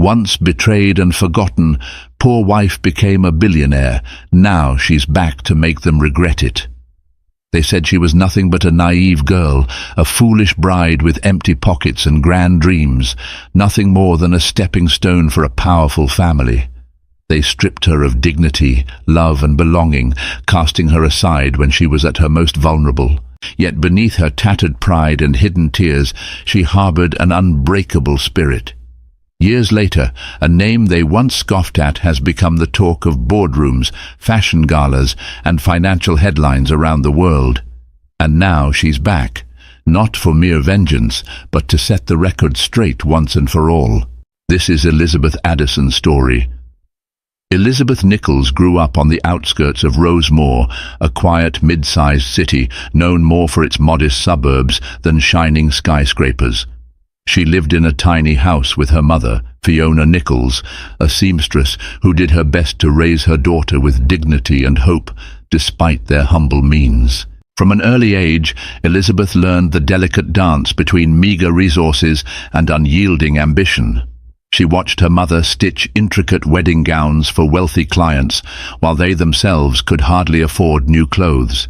Once betrayed and forgotten, poor wife became a billionaire. Now she's back to make them regret it. They said she was nothing but a naive girl, a foolish bride with empty pockets and grand dreams, nothing more than a stepping stone for a powerful family. They stripped her of dignity, love and belonging, casting her aside when she was at her most vulnerable. Yet beneath her tattered pride and hidden tears, she harbored an unbreakable spirit. Years later, a name they once scoffed at has become the talk of boardrooms, fashion galas, and financial headlines around the world. And now she's back, not for mere vengeance, but to set the record straight once and for all. This is Elizabeth Addison's story. Elizabeth Nichols grew up on the outskirts of Rosemoor, a quiet, mid-sized city known more for its modest suburbs than shining skyscrapers. She lived in a tiny house with her mother, Fiona Nichols, a seamstress who did her best to raise her daughter with dignity and hope, despite their humble means. From an early age, Elizabeth learned the delicate dance between meager resources and unyielding ambition. She watched her mother stitch intricate wedding gowns for wealthy clients, while they themselves could hardly afford new clothes.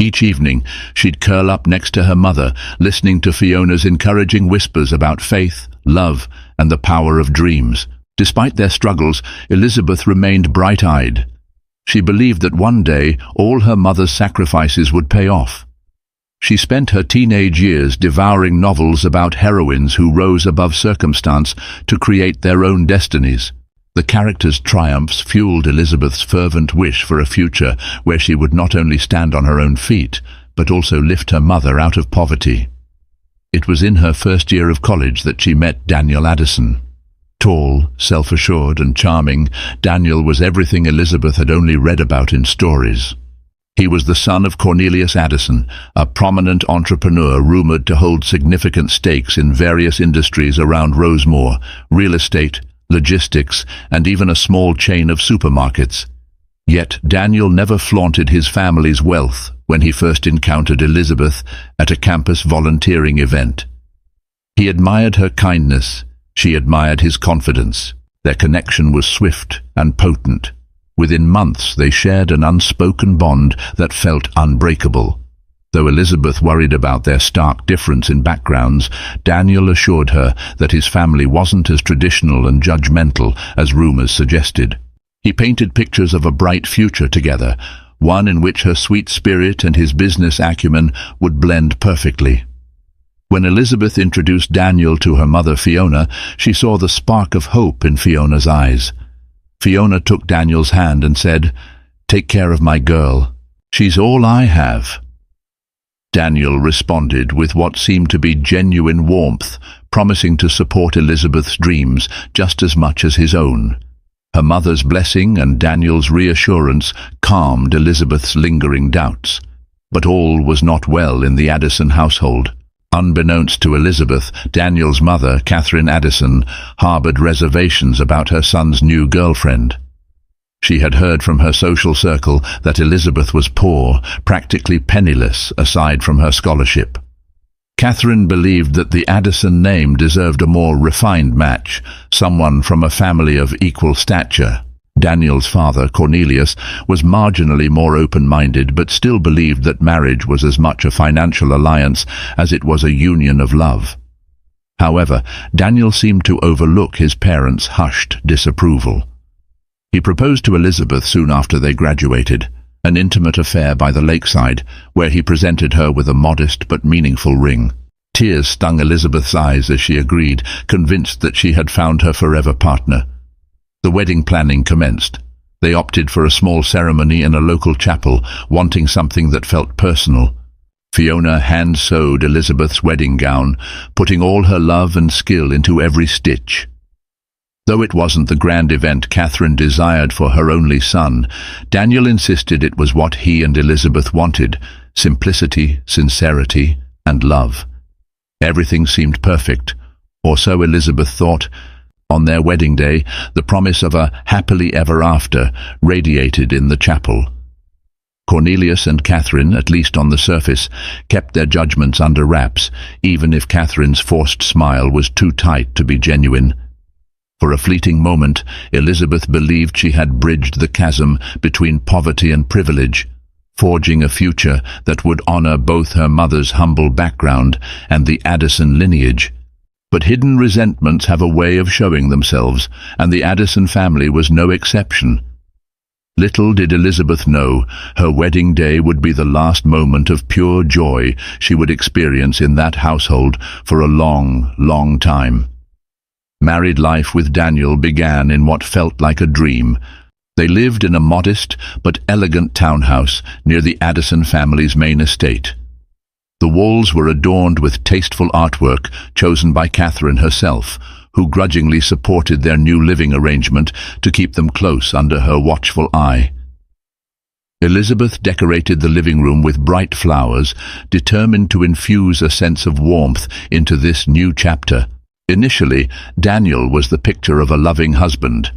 Each evening, she'd curl up next to her mother, listening to Fiona's encouraging whispers about faith, love, and the power of dreams. Despite their struggles, Elizabeth remained bright-eyed. She believed that one day all her mother's sacrifices would pay off. She spent her teenage years devouring novels about heroines who rose above circumstance to create their own destinies. The characters' triumphs fueled Elizabeth's fervent wish for a future where she would not only stand on her own feet, but also lift her mother out of poverty. It was in her first year of college that she met Daniel Addison. Tall, self-assured and charming, Daniel was everything Elizabeth had only read about in stories. He was the son of Cornelius Addison, a prominent entrepreneur rumored to hold significant stakes in various industries around Rosemoor: real estate, logistics, and even a small chain of supermarkets. Yet Daniel never flaunted his family's wealth when he first encountered Elizabeth at a campus volunteering event. He admired her kindness, she admired his confidence. Their connection was swift and potent. Within months they shared an unspoken bond that felt unbreakable. Though Elizabeth worried about their stark difference in backgrounds, Daniel assured her that his family wasn't as traditional and judgmental as rumors suggested. He painted pictures of a bright future together, one in which her sweet spirit and his business acumen would blend perfectly. When Elizabeth introduced Daniel to her mother Fiona, she saw the spark of hope in Fiona's eyes. Fiona took Daniel's hand and said, "Take care of my girl. She's all I have." Daniel responded with what seemed to be genuine warmth, promising to support Elizabeth's dreams just as much as his own. Her mother's blessing and Daniel's reassurance calmed Elizabeth's lingering doubts. But all was not well in the Addison household. Unbeknownst to Elizabeth, Daniel's mother, Catherine Addison, harbored reservations about her son's new girlfriend. She had heard from her social circle that Elizabeth was poor, practically penniless aside from her scholarship. Catherine believed that the Addison name deserved a more refined match, someone from a family of equal stature. Daniel's father, Cornelius, was marginally more open-minded but still believed that marriage was as much a financial alliance as it was a union of love. However, Daniel seemed to overlook his parents' hushed disapproval. He proposed to Elizabeth soon after they graduated, an intimate affair by the lakeside, where he presented her with a modest but meaningful ring. Tears stung Elizabeth's eyes as she agreed, convinced that she had found her forever partner. The wedding planning commenced. They opted for a small ceremony in a local chapel, wanting something that felt personal. Fiona hand-sewed Elizabeth's wedding gown, putting all her love and skill into every stitch. Though it wasn't the grand event Catherine desired for her only son, Daniel insisted it was what he and Elizabeth wanted: simplicity, sincerity, and love. Everything seemed perfect, or so Elizabeth thought. On their wedding day, the promise of a happily ever after radiated in the chapel. Cornelius and Catherine, at least on the surface, kept their judgments under wraps, even if Catherine's forced smile was too tight to be genuine. For a fleeting moment, Elizabeth believed she had bridged the chasm between poverty and privilege, forging a future that would honor both her mother's humble background and the Addison lineage. But hidden resentments have a way of showing themselves, and the Addison family was no exception. Little did Elizabeth know her wedding day would be the last moment of pure joy she would experience in that household for a long, long time. Married life with Daniel began in what felt like a dream. They lived in a modest but elegant townhouse near the Addison family's main estate. The walls were adorned with tasteful artwork chosen by Catherine herself, who grudgingly supported their new living arrangement to keep them close under her watchful eye. Elizabeth decorated the living room with bright flowers, determined to infuse a sense of warmth into this new chapter. Initially, Daniel was the picture of a loving husband.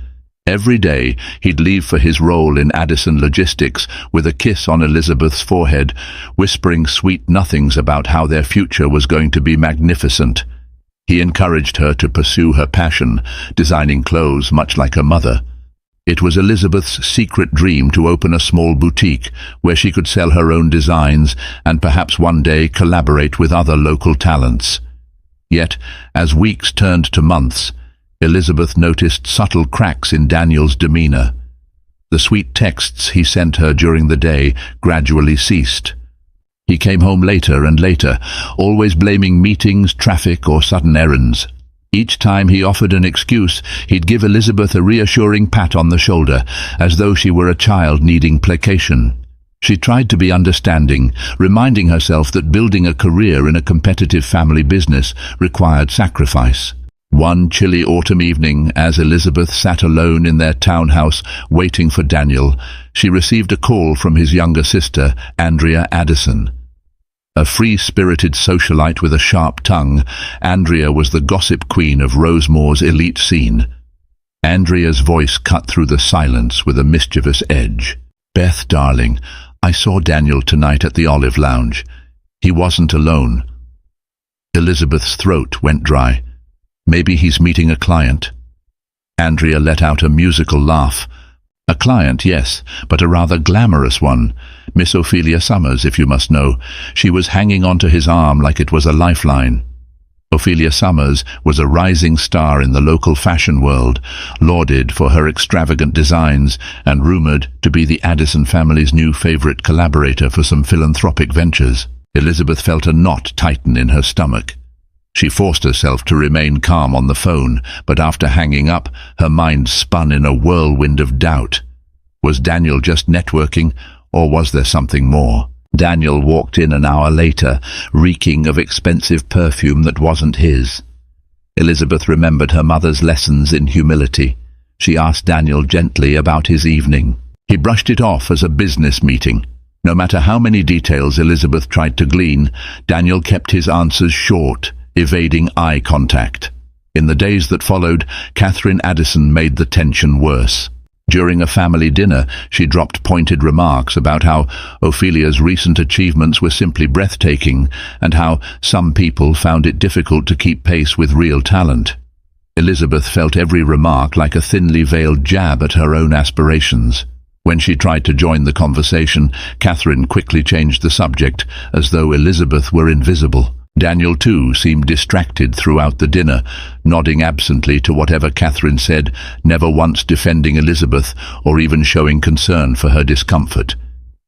Every day, he'd leave for his role in Addison logistics with a kiss on Elizabeth's forehead, whispering sweet nothings about how their future was going to be magnificent. He encouraged her to pursue her passion, designing clothes much like her mother. It was Elizabeth's secret dream to open a small boutique where she could sell her own designs and perhaps one day collaborate with other local talents. Yet, as weeks turned to months, Elizabeth noticed subtle cracks in Daniel's demeanor. The sweet texts he sent her during the day gradually ceased. He came home later and later, always blaming meetings, traffic, or sudden errands. Each time he offered an excuse, he'd give Elizabeth a reassuring pat on the shoulder, as though she were a child needing placation. She tried to be understanding, reminding herself that building a career in a competitive family business required sacrifice. One chilly autumn evening, as Elizabeth sat alone in their townhouse waiting for Daniel, she received a call from his younger sister, Andrea Addison. A free-spirited socialite with a sharp tongue, Andrea was the gossip queen of Rosemore's elite scene. Andrea's voice cut through the silence with a mischievous edge. "Beth, darling, I saw Daniel tonight at the Olive Lounge. He wasn't alone." Elizabeth's throat went dry. "Maybe he's meeting a client." Andrea let out a musical laugh. "A client, yes, but a rather glamorous one. Miss Ophelia Summers, if you must know. She was hanging onto his arm like it was a lifeline." Ophelia Summers was a rising star in the local fashion world, lauded for her extravagant designs and rumored to be the Addison family's new favorite collaborator for some philanthropic ventures. Elizabeth felt a knot tighten in her stomach. She forced herself to remain calm on the phone, but after hanging up, her mind spun in a whirlwind of doubt. Was Daniel just networking, or was there something more? Daniel walked in an hour later, reeking of expensive perfume that wasn't his. Elizabeth remembered her mother's lessons in humility. She asked Daniel gently about his evening. He brushed it off as a business meeting. No matter how many details Elizabeth tried to glean, Daniel kept his answers short, evading eye contact. In the days that followed, Catherine Addison made the tension worse. During a family dinner, she dropped pointed remarks about how Ophelia's recent achievements were simply breathtaking and how some people found it difficult to keep pace with real talent. Elizabeth felt every remark like a thinly veiled jab at her own aspirations. When she tried to join the conversation, Catherine quickly changed the subject, as though Elizabeth were invisible. Daniel, too, seemed distracted throughout the dinner, nodding absently to whatever Catherine said, never once defending Elizabeth or even showing concern for her discomfort.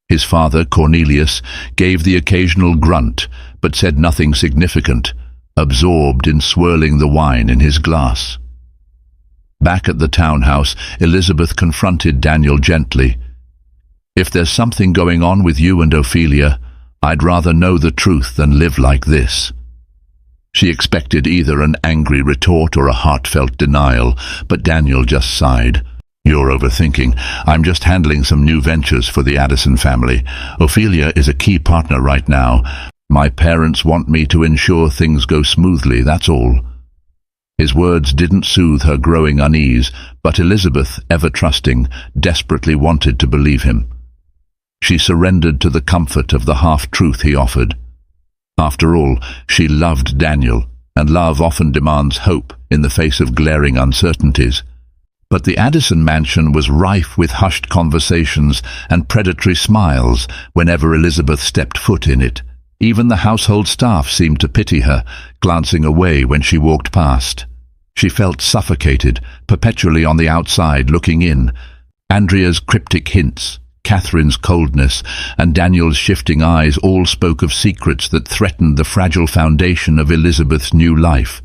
His father, Cornelius, gave the occasional grunt, but said nothing significant, absorbed in swirling the wine in his glass. Back at the townhouse, Elizabeth confronted Daniel gently. "If there's something going on with you and Ophelia, I'd rather know the truth than live like this." She expected either an angry retort or a heartfelt denial, but Daniel just sighed. "You're overthinking. I'm just handling some new ventures for the Addison family. Ophelia is a key partner right now. My parents want me to ensure things go smoothly, that's all." His words didn't soothe her growing unease, but Elizabeth, ever trusting, desperately wanted to believe him. She surrendered to the comfort of the half-truth he offered. After all, she loved Daniel, and love often demands hope in the face of glaring uncertainties. But the Addison mansion was rife with hushed conversations and predatory smiles whenever Elizabeth stepped foot in it. Even the household staff seemed to pity her, glancing away when she walked past. She felt suffocated, perpetually on the outside looking in. Andrea's cryptic hints, Catherine's coldness, and Daniel's shifting eyes all spoke of secrets that threatened the fragile foundation of Elizabeth's new life.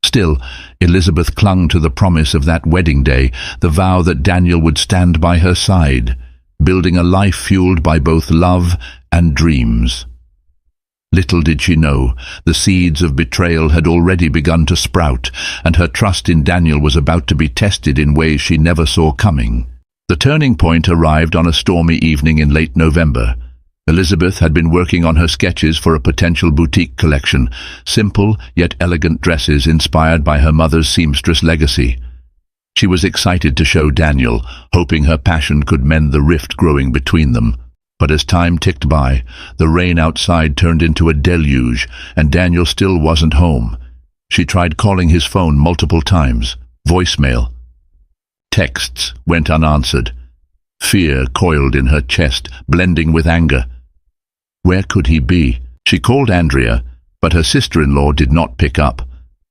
Still, Elizabeth clung to the promise of that wedding day, the vow that Daniel would stand by her side, building a life fueled by both love and dreams. Little did she know, the seeds of betrayal had already begun to sprout, and her trust in Daniel was about to be tested in ways she never saw coming. The turning point arrived on a stormy evening in late November. Elizabeth had been working on her sketches for a potential boutique collection, simple yet elegant dresses inspired by her mother's seamstress legacy. She was excited to show Daniel, hoping her passion could mend the rift growing between them. But as time ticked by, the rain outside turned into a deluge, and Daniel still wasn't home. She tried calling his phone multiple times. Voicemail. Texts went unanswered. Fear coiled in her chest, blending with anger. Where could he be? She called Andrea, but her sister-in-law did not pick up.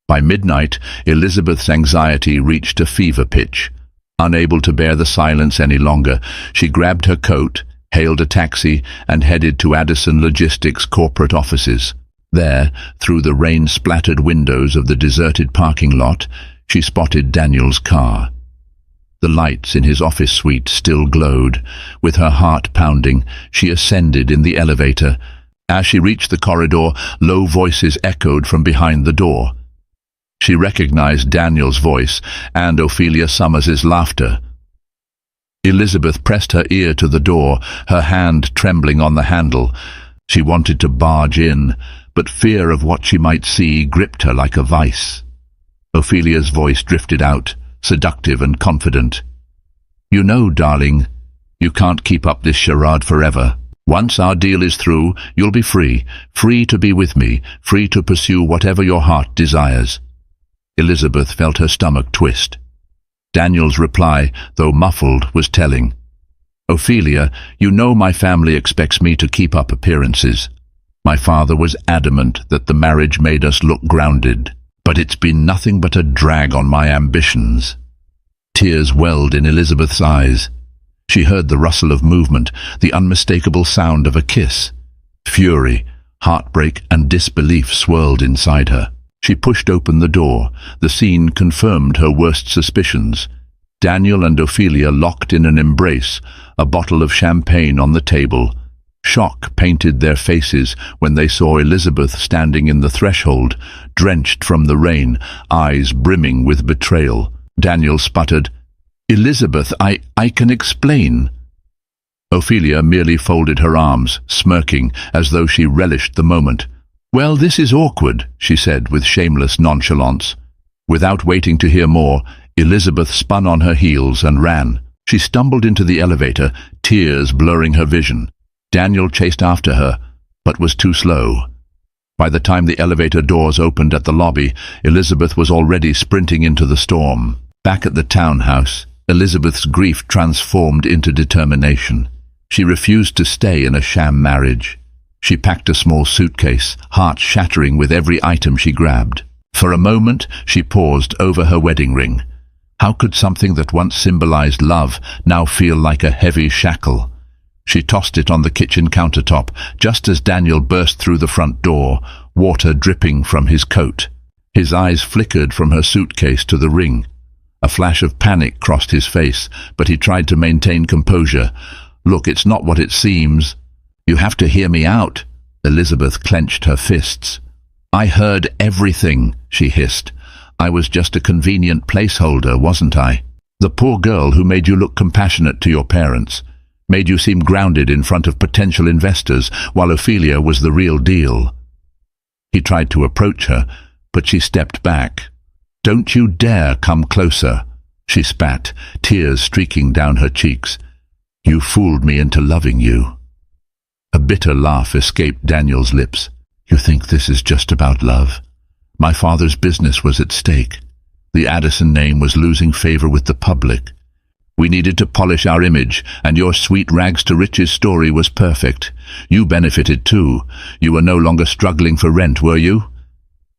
By midnight, Elizabeth's anxiety reached a fever pitch. Unable to bear the silence any longer, she grabbed her coat, hailed a taxi, and headed to Addison Logistics' corporate offices. There, through the rain-splattered windows of the deserted parking lot, she spotted Daniel's car. The lights in his office suite still glowed. With her heart pounding, she ascended in the elevator. As she reached the corridor, low voices echoed from behind the door. She recognized Daniel's voice and Ophelia Summers's laughter. Elizabeth pressed her ear to the door, her hand trembling on the handle. She wanted to barge in, but fear of what she might see gripped her like a vice. Ophelia's voice drifted out, seductive and confident. "You know, darling, you can't keep up this charade forever. Once our deal is through, you'll be free, free to be with me, free to pursue whatever your heart desires." Elizabeth felt her stomach twist. Daniel's reply, though muffled, was telling. "Ophelia, you know my family expects me to keep up appearances. My father was adamant that the marriage made us look grounded, but it's been nothing but a drag on my ambitions." Tears welled in Elizabeth's eyes. She heard the rustle of movement, the unmistakable sound of a kiss. Fury, heartbreak, and disbelief swirled inside her. She pushed open the door. The scene confirmed her worst suspicions. Daniel and Ophelia locked in an embrace, a bottle of champagne on the table. Shock painted their faces when they saw Elizabeth standing in the threshold, drenched from the rain, eyes brimming with betrayal. Daniel sputtered, "Elizabeth, I can explain." Ophelia merely folded her arms, smirking, as though she relished the moment. "Well, this is awkward," she said with shameless nonchalance. Without waiting to hear more, Elizabeth spun on her heels and ran. She stumbled into the elevator, tears blurring her vision. Daniel chased after her, but was too slow. By the time the elevator doors opened at the lobby, Elizabeth was already sprinting into the storm. Back at the townhouse, Elizabeth's grief transformed into determination. She refused to stay in a sham marriage. She packed a small suitcase, heart shattering with every item she grabbed. For a moment, she paused over her wedding ring. How could something that once symbolized love now feel like a heavy shackle? She tossed it on the kitchen countertop, just as Daniel burst through the front door, water dripping from his coat. His eyes flickered from her suitcase to the ring. A flash of panic crossed his face, but he tried to maintain composure. "Look, it's not what it seems. You have to hear me out." Elizabeth clenched her fists. "I heard everything," she hissed. "I was just a convenient placeholder, wasn't I? The poor girl who made you look compassionate to your parents, made you seem grounded in front of potential investors, while Ophelia was the real deal." He tried to approach her, but she stepped back. "Don't you dare come closer," she spat, tears streaking down her cheeks. "You fooled me into loving you." A bitter laugh escaped Daniel's lips. "You think this is just about love? My father's business was at stake. The Addison name was losing favor with the public. We needed to polish our image, and your sweet rags-to-riches story was perfect. You benefited too. You were no longer struggling for rent, were you?"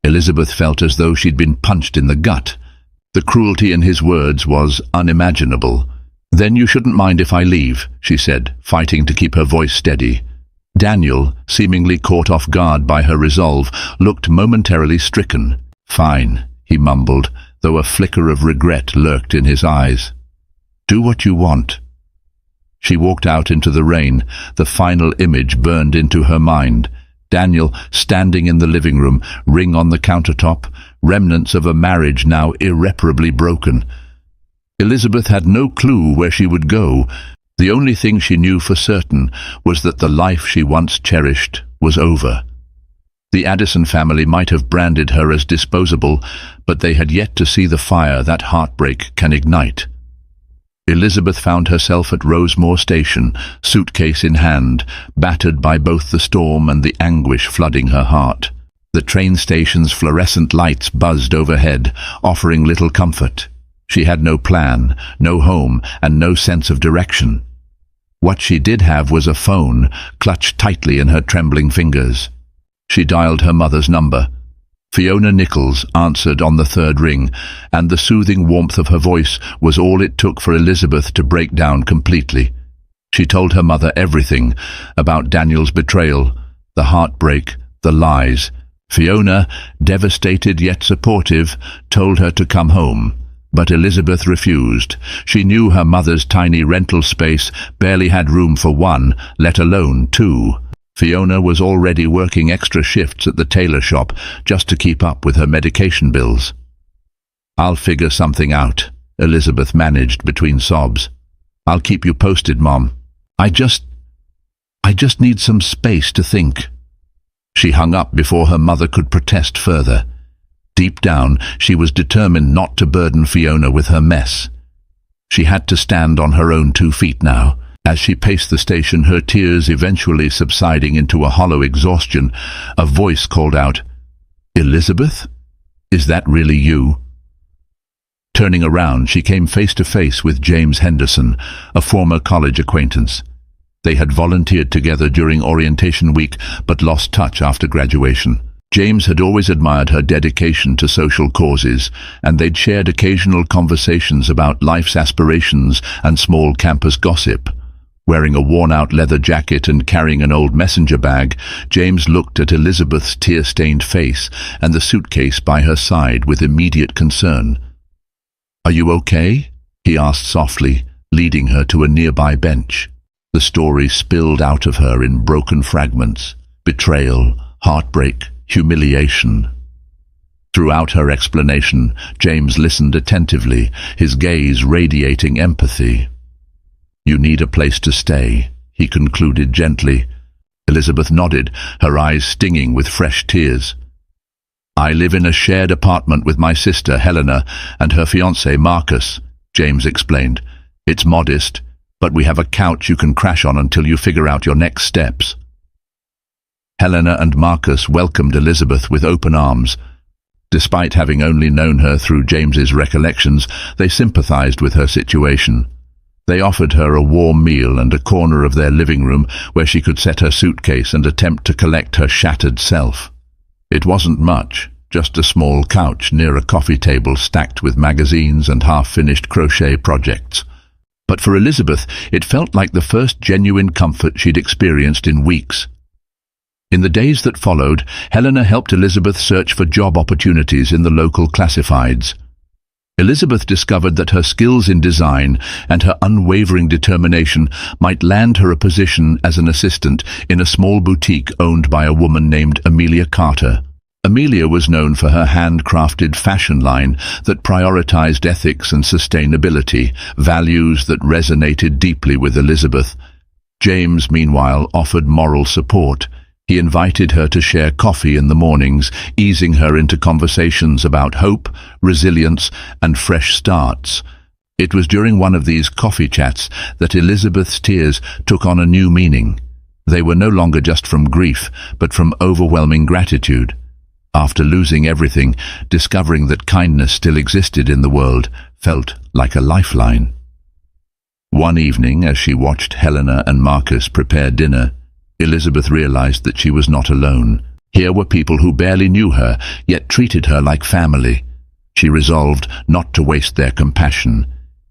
Elizabeth felt as though she'd been punched in the gut. The cruelty in his words was unimaginable. "Then you shouldn't mind if I leave," she said, fighting to keep her voice steady. Daniel, seemingly caught off guard by her resolve, looked momentarily stricken. "Fine," he mumbled, though a flicker of regret lurked in his eyes. "Do what you want." She walked out into the rain. The final image burned into her mind. Daniel standing in the living room, ring on the countertop, remnants of a marriage now irreparably broken. Elizabeth had no clue where she would go. The only thing she knew for certain was that the life she once cherished was over. The Addison family might have branded her as disposable, but they had yet to see the fire that heartbreak can ignite. Elizabeth found herself at Rosemore Station, suitcase in hand, battered by both the storm and the anguish flooding her heart. The train station's fluorescent lights buzzed overhead, offering little comfort. She had no plan, no home, and no sense of direction. What she did have was a phone, clutched tightly in her trembling fingers. She dialed her mother's number. Fiona Nichols answered on the third ring, and the soothing warmth of her voice was all it took for Elizabeth to break down completely. She told her mother everything about Daniel's betrayal, the heartbreak, the lies. Fiona, devastated yet supportive, told her to come home. But Elizabeth refused. She knew her mother's tiny rental space barely had room for one, let alone two. Fiona was already working extra shifts at the tailor shop just to keep up with her medication bills. "I'll figure something out," Elizabeth managed between sobs. "I'll keep you posted, Mom. I just need some space to think." She hung up before her mother could protest further. Deep down, she was determined not to burden Fiona with her mess. She had to stand on her own 2 feet now. As she paced the station, her tears eventually subsiding into a hollow exhaustion, a voice called out, "Elizabeth? Is that really you?" Turning around, she came face to face with James Henderson, a former college acquaintance. They had volunteered together during orientation week, but lost touch after graduation. James had always admired her dedication to social causes, and they'd shared occasional conversations about life's aspirations and small campus gossip. Wearing a worn-out leather jacket and carrying an old messenger bag, James looked at Elizabeth's tear-stained face and the suitcase by her side with immediate concern. "Are you okay?" he asked softly, leading her to a nearby bench. The story spilled out of her in broken fragments: betrayal, heartbreak, humiliation. Throughout her explanation, James listened attentively, his gaze radiating empathy. "You need a place to stay," he concluded gently. Elizabeth nodded, her eyes stinging with fresh tears. "I live in a shared apartment with my sister, Helena, and her fiancé, Marcus," James explained. "It's modest, but we have a couch you can crash on until you figure out your next steps." Helena and Marcus welcomed Elizabeth with open arms. Despite having only known her through James's recollections, they sympathized with her situation. They offered her a warm meal and a corner of their living room where she could set her suitcase and attempt to collect her shattered self. It wasn't much, just a small couch near a coffee table stacked with magazines and half-finished crochet projects. But for Elizabeth, it felt like the first genuine comfort she'd experienced in weeks. In the days that followed, Helena helped Elizabeth search for job opportunities in the local classifieds. Elizabeth discovered that her skills in design and her unwavering determination might land her a position as an assistant in a small boutique owned by a woman named Amelia Carter. Amelia was known for her handcrafted fashion line that prioritized ethics and sustainability, values that resonated deeply with Elizabeth. James, meanwhile, offered moral support. He invited her to share coffee in the mornings, easing her into conversations about hope, resilience, and fresh starts. It was during one of these coffee chats that Elizabeth's tears took on a new meaning. They were no longer just from grief, but from overwhelming gratitude. After losing everything, discovering that kindness still existed in the world felt like a lifeline. One evening, as she watched Helena and Marcus prepare dinner, Elizabeth realized that she was not alone. Here were people who barely knew her, yet treated her like family. She resolved not to waste their compassion.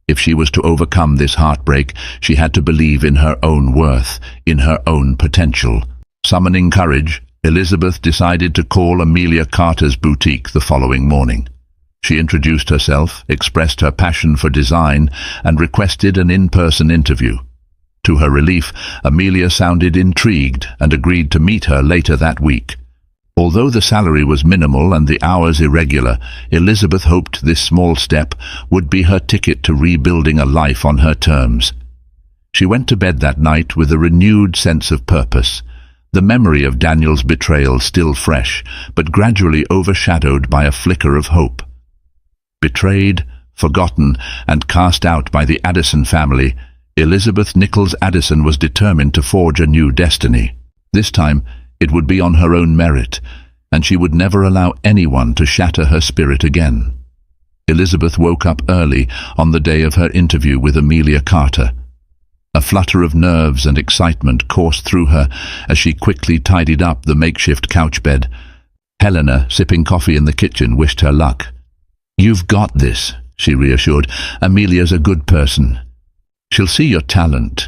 If she was to overcome this heartbreak, she had to believe in her own worth, in her own potential. Summoning courage, Elizabeth decided to call Amelia Carter's boutique the following morning. She introduced herself, expressed her passion for design, and requested an in-person interview. To her relief, Amelia sounded intrigued and agreed to meet her later that week. Although the salary was minimal and the hours irregular, Elizabeth hoped this small step would be her ticket to rebuilding a life on her terms. She went to bed that night with a renewed sense of purpose, the memory of Daniel's betrayal still fresh, but gradually overshadowed by a flicker of hope. Betrayed, forgotten, and cast out by the Addison family, Elizabeth Nichols Addison was determined to forge a new destiny. This time, it would be on her own merit, and she would never allow anyone to shatter her spirit again. Elizabeth woke up early on the day of her interview with Amelia Carter. A flutter of nerves and excitement coursed through her as she quickly tidied up the makeshift couch bed. Helena, sipping coffee in the kitchen, wished her luck. "You've got this," she reassured. "Amelia's a good person. She'll see your talent."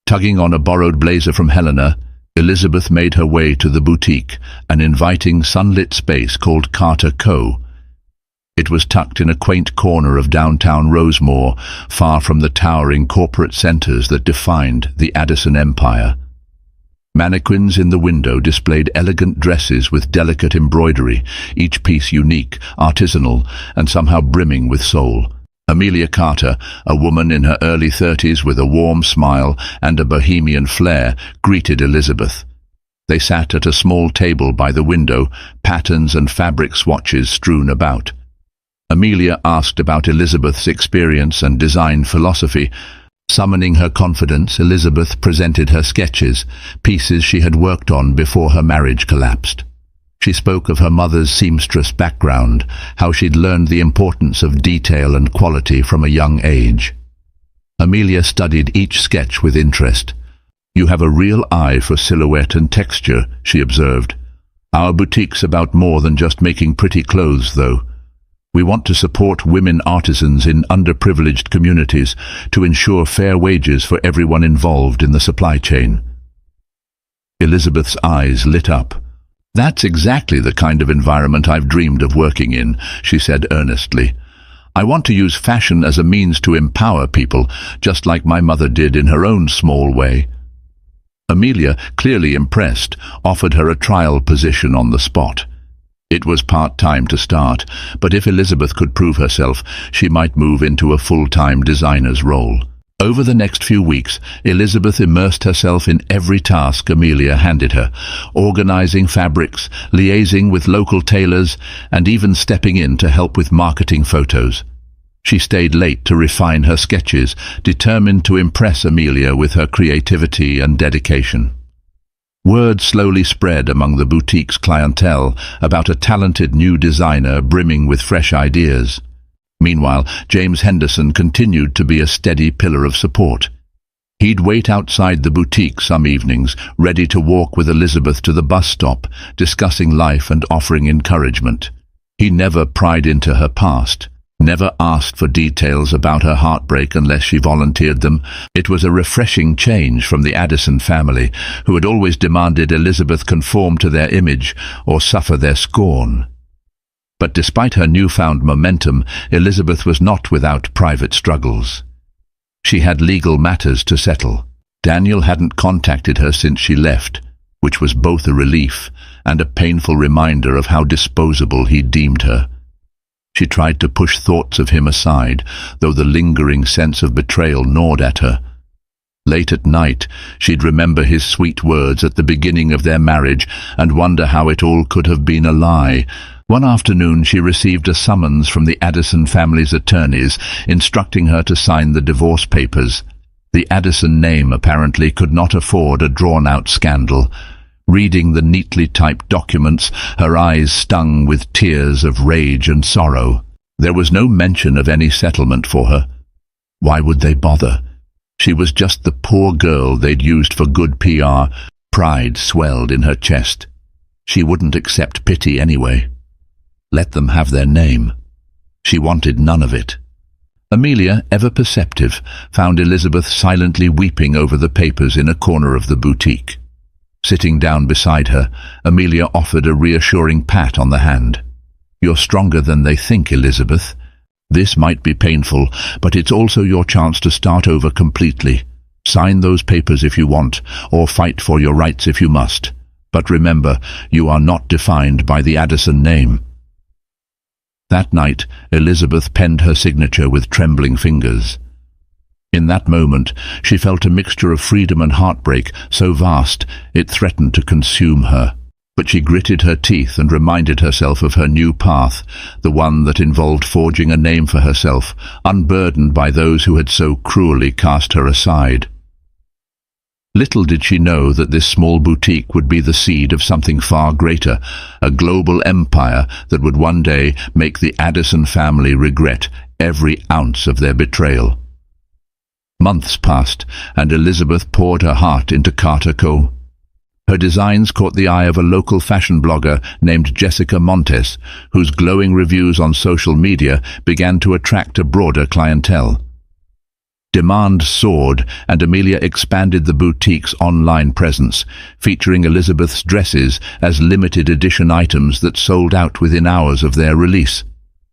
Tugging on a borrowed blazer from Helena, Elizabeth made her way to the boutique, an inviting sunlit space called Carter Co. It was tucked in a quaint corner of downtown Rosemore, far from the towering corporate centers that defined the Addison empire. Mannequins in the window displayed elegant dresses with delicate embroidery, each piece unique, artisanal, and somehow brimming with soul. Amelia Carter, a woman in her early 30s with a warm smile and a bohemian flair, greeted Elizabeth. They sat at a small table by the window, patterns and fabric swatches strewn about. Amelia asked about Elizabeth's experience and design philosophy. Summoning her confidence, Elizabeth presented her sketches, pieces she had worked on before her marriage collapsed. She spoke of her mother's seamstress background, how she'd learned the importance of detail and quality from a young age. Amelia studied each sketch with interest. "You have a real eye for silhouette and texture," she observed. "Our boutique's about more than just making pretty clothes, though. We want to support women artisans in underprivileged communities to ensure fair wages for everyone involved in the supply chain." Elizabeth's eyes lit up. "That's exactly the kind of environment I've dreamed of working in," she said earnestly. "I want to use fashion as a means to empower people, just like my mother did in her own small way." Amelia, clearly impressed, offered her a trial position on the spot. It was part-time to start, but if Elizabeth could prove herself, she might move into a full-time designer's role. Over the next few weeks, Elizabeth immersed herself in every task Amelia handed her, organizing fabrics, liaising with local tailors, and even stepping in to help with marketing photos. She stayed late to refine her sketches, determined to impress Amelia with her creativity and dedication. Word slowly spread among the boutique's clientele about a talented new designer brimming with fresh ideas. Meanwhile, James Henderson continued to be a steady pillar of support. He'd wait outside the boutique some evenings, ready to walk with Elizabeth to the bus stop, discussing life and offering encouragement. He never pried into her past, never asked for details about her heartbreak unless she volunteered them. It was a refreshing change from the Addison family, who had always demanded Elizabeth conform to their image or suffer their scorn. But despite her newfound momentum, Elizabeth was not without private struggles. She had legal matters to settle. Daniel hadn't contacted her since she left, which was both a relief and a painful reminder of how disposable he deemed her. She tried to push thoughts of him aside, though the lingering sense of betrayal gnawed at her. Late at night, she'd remember his sweet words at the beginning of their marriage and wonder how it all could have been a lie. One afternoon she received a summons from the Addison family's attorneys, instructing her to sign the divorce papers. The Addison name apparently could not afford a drawn-out scandal. Reading the neatly typed documents, her eyes stung with tears of rage and sorrow. There was no mention of any settlement for her. Why would they bother? She was just the poor girl they'd used for good PR. Pride swelled in her chest. She wouldn't accept pity anyway. Let them have their name. She wanted none of it. Amelia, ever perceptive, found Elizabeth silently weeping over the papers in a corner of the boutique. Sitting down beside her, Amelia offered a reassuring pat on the hand. "You're stronger than they think, Elizabeth. This might be painful, but it's also your chance to start over completely. Sign those papers if you want, or fight for your rights if you must. But remember, you are not defined by the Addison name." That night, Elizabeth penned her signature with trembling fingers. In that moment, she felt a mixture of freedom and heartbreak so vast it threatened to consume her. But she gritted her teeth and reminded herself of her new path, the one that involved forging a name for herself, unburdened by those who had so cruelly cast her aside. Little did she know that this small boutique would be the seed of something far greater, a global empire that would one day make the Addison family regret every ounce of their betrayal. Months passed, and Elizabeth poured her heart into Carter Co. Her designs caught the eye of a local fashion blogger named Jessica Montes, whose glowing reviews on social media began to attract a broader clientele. Demand soared, and Amelia expanded the boutique's online presence, featuring Elizabeth's dresses as limited edition items that sold out within hours of their release.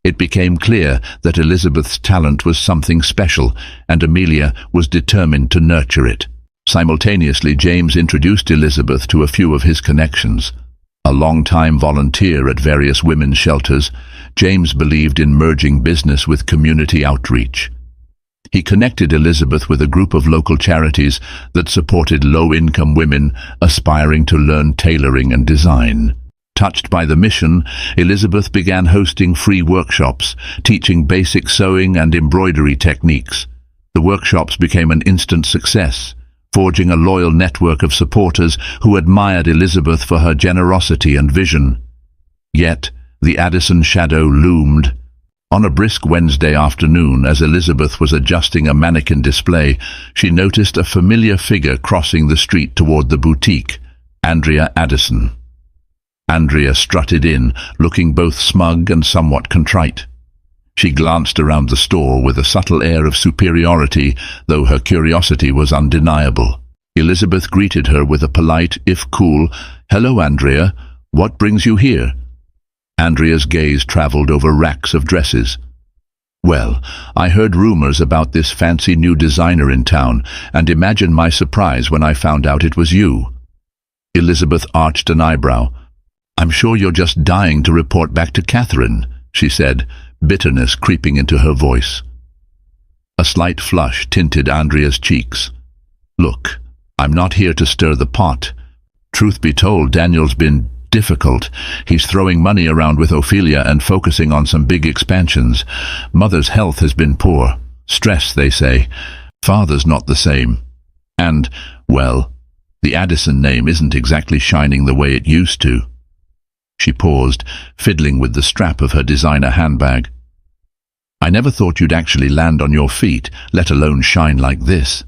It became clear that Elizabeth's talent was something special, and Amelia was determined to nurture it. Simultaneously, James introduced Elizabeth to a few of his connections. A long-time volunteer at various women's shelters, James believed in merging business with community outreach. He connected Elizabeth with a group of local charities that supported low-income women aspiring to learn tailoring and design. Touched by the mission, Elizabeth began hosting free workshops, teaching basic sewing and embroidery techniques. The workshops became an instant success, forging a loyal network of supporters who admired Elizabeth for her generosity and vision. Yet, the Addison shadow loomed. On a brisk Wednesday afternoon, as Elizabeth was adjusting a mannequin display, she noticed a familiar figure crossing the street toward the boutique, Andrea Addison. Andrea strutted in, looking both smug and somewhat contrite. She glanced around the store with a subtle air of superiority, though her curiosity was undeniable. Elizabeth greeted her with a polite, if cool, "Hello, Andrea. What brings you here?" Andrea's gaze traveled over racks of dresses. "Well, I heard rumors about this fancy new designer in town, and imagine my surprise when I found out it was you." Elizabeth arched an eyebrow. "I'm sure you're just dying to report back to Catherine," she said, bitterness creeping into her voice. A slight flush tinted Andrea's cheeks. "Look, I'm not here to stir the pot. Truth be told, Daniel's been difficult. He's throwing money around with Ophelia and focusing on some big expansions. Mother's health has been poor. Stress, they say. Father's not the same. And, well, the Addison name isn't exactly shining the way it used to." She paused, fiddling with the strap of her designer handbag. "I never thought you'd actually land on your feet, let alone shine like this."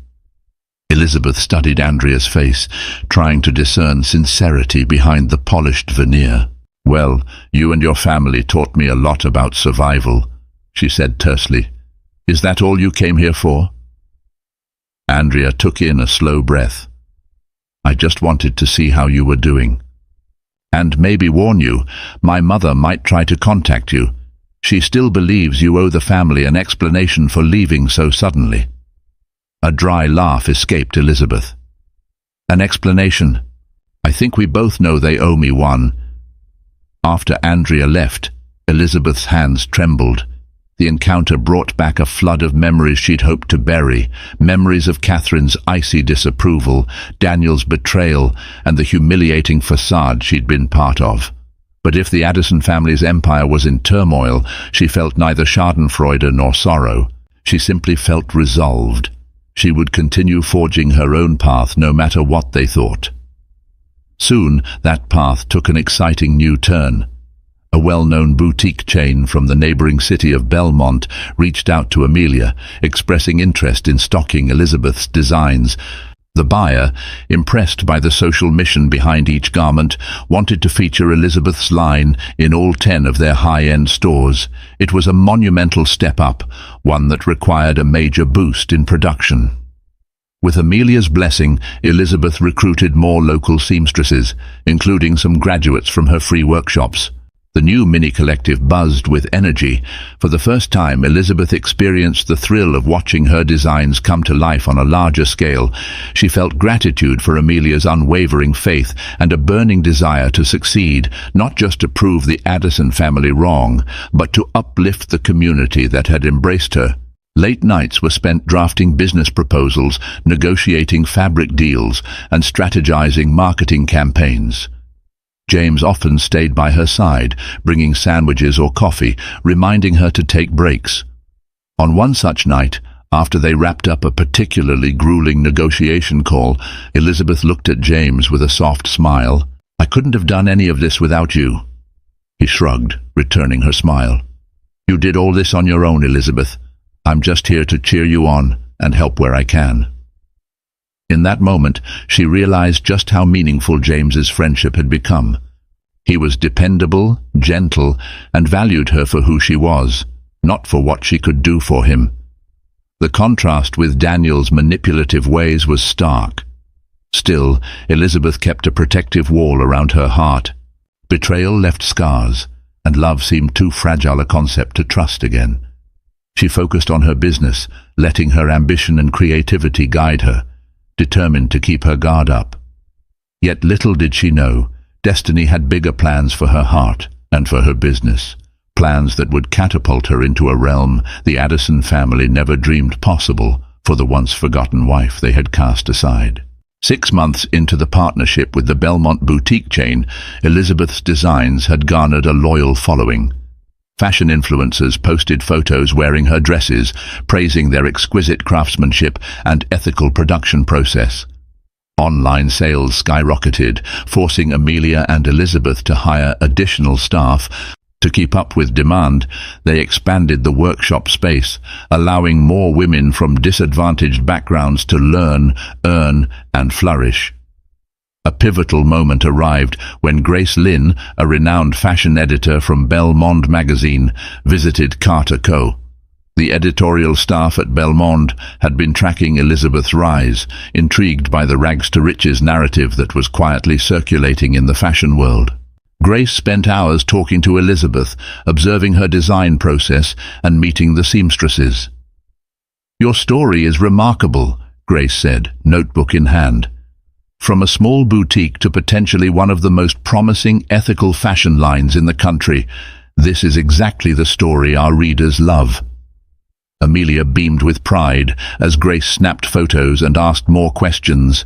Elizabeth studied Andrea's face, trying to discern sincerity behind the polished veneer. "Well, you and your family taught me a lot about survival," she said tersely. "Is that all you came here for?" Andrea took in a slow breath. "I just wanted to see how you were doing. And maybe warn you, my mother might try to contact you. She still believes you owe the family an explanation for leaving so suddenly." A dry laugh escaped Elizabeth. "An explanation? I think we both know they owe me one." After Andrea left, Elizabeth's hands trembled. The encounter brought back a flood of memories she'd hoped to bury, memories of Catherine's icy disapproval, Daniel's betrayal, and the humiliating facade she'd been part of. But if the Addison family's empire was in turmoil, she felt neither schadenfreude nor sorrow. She simply felt resolved. She would continue forging her own path no matter what they thought. Soon, that path took an exciting new turn. A well-known boutique chain from the neighboring city of Belmont reached out to Amelia, expressing interest in stocking Elizabeth's designs. The buyer, impressed by the social mission behind each garment, wanted to feature Elizabeth's line in all 10 of their high-end stores. It was a monumental step up, one that required a major boost in production. With Amelia's blessing, Elizabeth recruited more local seamstresses, including some graduates from her free workshops. The new mini-collective buzzed with energy. For the first time, Elizabeth experienced the thrill of watching her designs come to life on a larger scale. She felt gratitude for Amelia's unwavering faith and a burning desire to succeed, not just to prove the Addison family wrong, but to uplift the community that had embraced her. Late nights were spent drafting business proposals, negotiating fabric deals, and strategizing marketing campaigns. James often stayed by her side, bringing sandwiches or coffee, reminding her to take breaks. On one such night, after they wrapped up a particularly grueling negotiation call, Elizabeth looked at James with a soft smile. "I couldn't have done any of this without you." He shrugged, returning her smile. "You did all this on your own, Elizabeth. I'm just here to cheer you on and help where I can." In that moment, she realized just how meaningful James's friendship had become. He was dependable, gentle, and valued her for who she was, not for what she could do for him. The contrast with Daniel's manipulative ways was stark. Still, Elizabeth kept a protective wall around her heart. Betrayal left scars, and love seemed too fragile a concept to trust again. She focused on her business, letting her ambition and creativity guide her, determined to keep her guard up. Yet little did she know, destiny had bigger plans for her heart and for her business, plans that would catapult her into a realm the Addison family never dreamed possible for the once-forgotten wife they had cast aside. 6 months into the partnership with the Belmont boutique chain, Elizabeth's designs had garnered a loyal following. Fashion influencers posted photos wearing her dresses, praising their exquisite craftsmanship and ethical production process. Online sales skyrocketed, forcing Amelia and Elizabeth to hire additional staff. To keep up with demand, they expanded the workshop space, allowing more women from disadvantaged backgrounds to learn, earn, and flourish. A pivotal moment arrived when Grace Lynn, a renowned fashion editor from Belmont magazine, visited Carter Co. The editorial staff at Belmont had been tracking Elizabeth's rise, intrigued by the rags-to-riches narrative that was quietly circulating in the fashion world. Grace spent hours talking to Elizabeth, observing her design process and meeting the seamstresses. "Your story is remarkable," Grace said, notebook in hand. "From a small boutique to potentially one of the most promising ethical fashion lines in the country, this is exactly the story our readers love." Amelia beamed with pride as Grace snapped photos and asked more questions.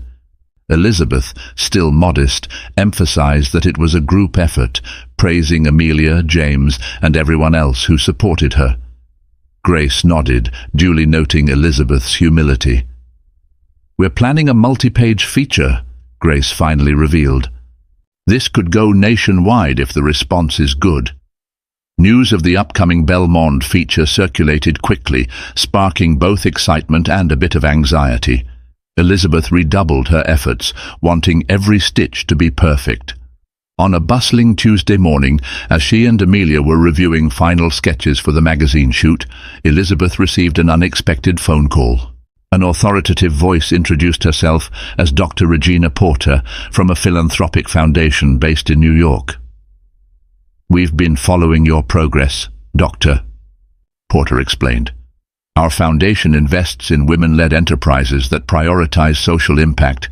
Elizabeth, still modest, emphasized that it was a group effort, praising Amelia, James, and everyone else who supported her. Grace nodded, duly noting Elizabeth's humility. "We're planning a multi-page feature," Grace finally revealed. "This could go nationwide if the response is good." News of the upcoming Belmont feature circulated quickly, sparking both excitement and a bit of anxiety. Elizabeth redoubled her efforts, wanting every stitch to be perfect. On a bustling Tuesday morning, as she and Amelia were reviewing final sketches for the magazine shoot, Elizabeth received an unexpected phone call. An authoritative voice introduced herself as Dr. Regina Porter from a philanthropic foundation based in New York. "We've been following your progress, Doctor," Porter explained. "Our foundation invests in women-led enterprises that prioritize social impact.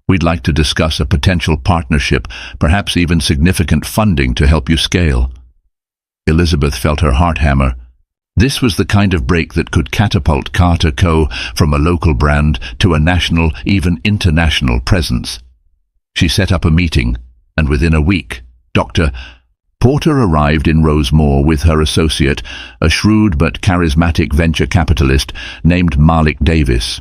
We'd like to discuss a potential partnership, perhaps even significant funding to help you scale." Elizabeth felt her heart hammer. This was the kind of break that could catapult Carter Co. from a local brand to a national, even international presence. She set up a meeting, and within a week, Dr. Porter arrived in Rosemore with her associate, a shrewd but charismatic venture capitalist named Malik Davis.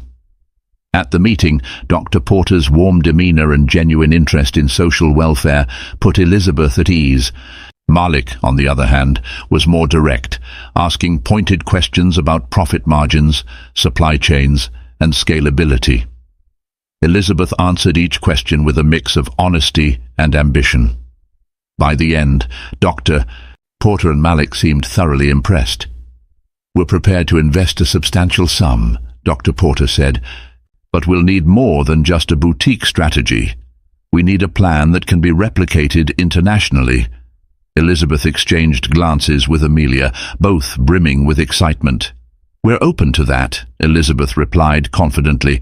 At the meeting, Dr. Porter's warm demeanour and genuine interest in social welfare put Elizabeth at ease. Malik, on the other hand, was more direct, asking pointed questions about profit margins, supply chains, and scalability. Elizabeth answered each question with a mix of honesty and ambition. By the end, Dr. Porter and Malik seemed thoroughly impressed. "We're prepared to invest a substantial sum," Dr. Porter said, "but we'll need more than just a boutique strategy. We need a plan that can be replicated internationally." Elizabeth exchanged glances with Amelia, both brimming with excitement. "We're open to that," Elizabeth replied confidently.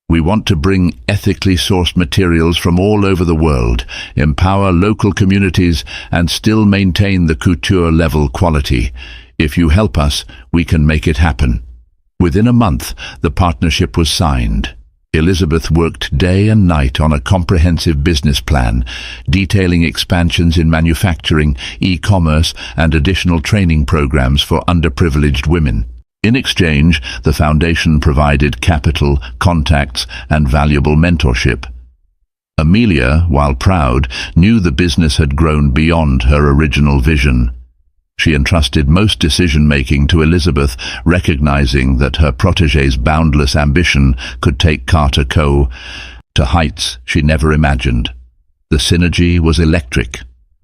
"We want to bring ethically sourced materials from all over the world, empower local communities, and still maintain the couture-level quality. If you help us, we can make it happen." Within a month, the partnership was signed. Elizabeth worked day and night on a comprehensive business plan, detailing expansions in manufacturing, e-commerce, and additional training programs for underprivileged women. In exchange, the foundation provided capital, contacts, and valuable mentorship. Amelia, while proud, knew the business had grown beyond her original vision. She entrusted most decision-making to Elizabeth, recognizing that her protégé's boundless ambition could take Carter Co. to heights she never imagined. The synergy was electric.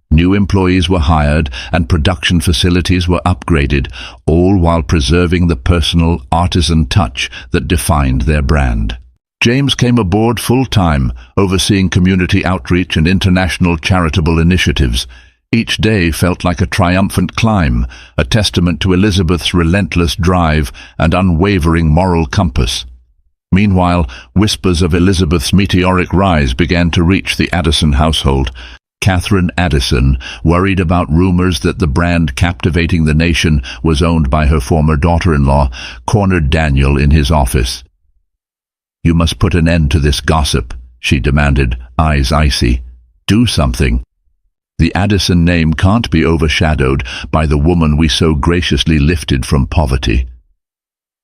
New employees were hired and production facilities were upgraded, all while preserving the personal, artisan touch that defined their brand. James came aboard full-time, overseeing community outreach and international charitable initiatives. Each day felt like a triumphant climb, a testament to Elizabeth's relentless drive and unwavering moral compass. Meanwhile, whispers of Elizabeth's meteoric rise began to reach the Addison household. Catherine Addison, worried about rumors that the brand captivating the nation was owned by her former daughter-in-law, cornered Daniel in his office. "You must put an end to this gossip," she demanded, eyes icy. "Do something. The Addison name can't be overshadowed by the woman we so graciously lifted from poverty."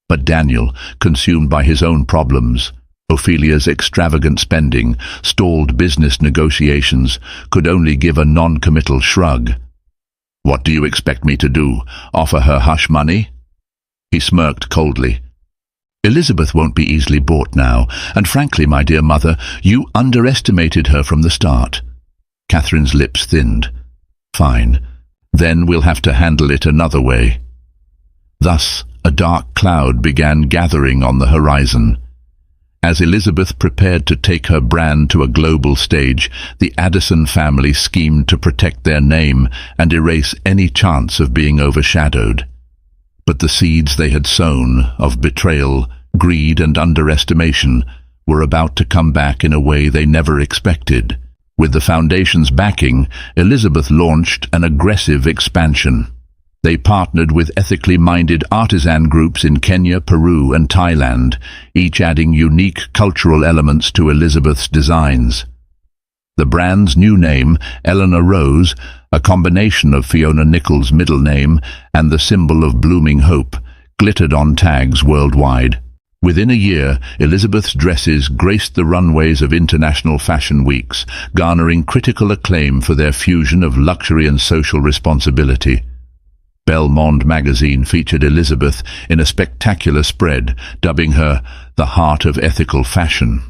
But Daniel, consumed by his own problems, Ophelia's extravagant spending, stalled business negotiations, could only give a non-committal shrug. "What do you expect me to do? Offer her hush money?" He smirked coldly. "Elizabeth won't be easily bought now, and frankly, my dear mother, you underestimated her from the start." Catherine's lips thinned. "Fine. Then we'll have to handle it another way." Thus, a dark cloud began gathering on the horizon. As Elizabeth prepared to take her brand to a global stage, the Addison family schemed to protect their name and erase any chance of being overshadowed. But the seeds they had sown of betrayal, greed, and underestimation were about to come back in a way they never expected. With the foundation's backing, Elizabeth launched an aggressive expansion. They partnered with ethically minded artisan groups in Kenya, Peru, and Thailand, each adding unique cultural elements to Elizabeth's designs. The brand's new name, Eleanor Rose, a combination of Fiona Nichols' middle name and the symbol of blooming hope, glittered on tags worldwide. Within a year, Elizabeth's dresses graced the runways of international fashion weeks, garnering critical acclaim for their fusion of luxury and social responsibility. Belle Monde magazine featured Elizabeth in a spectacular spread, dubbing her the heart of ethical fashion.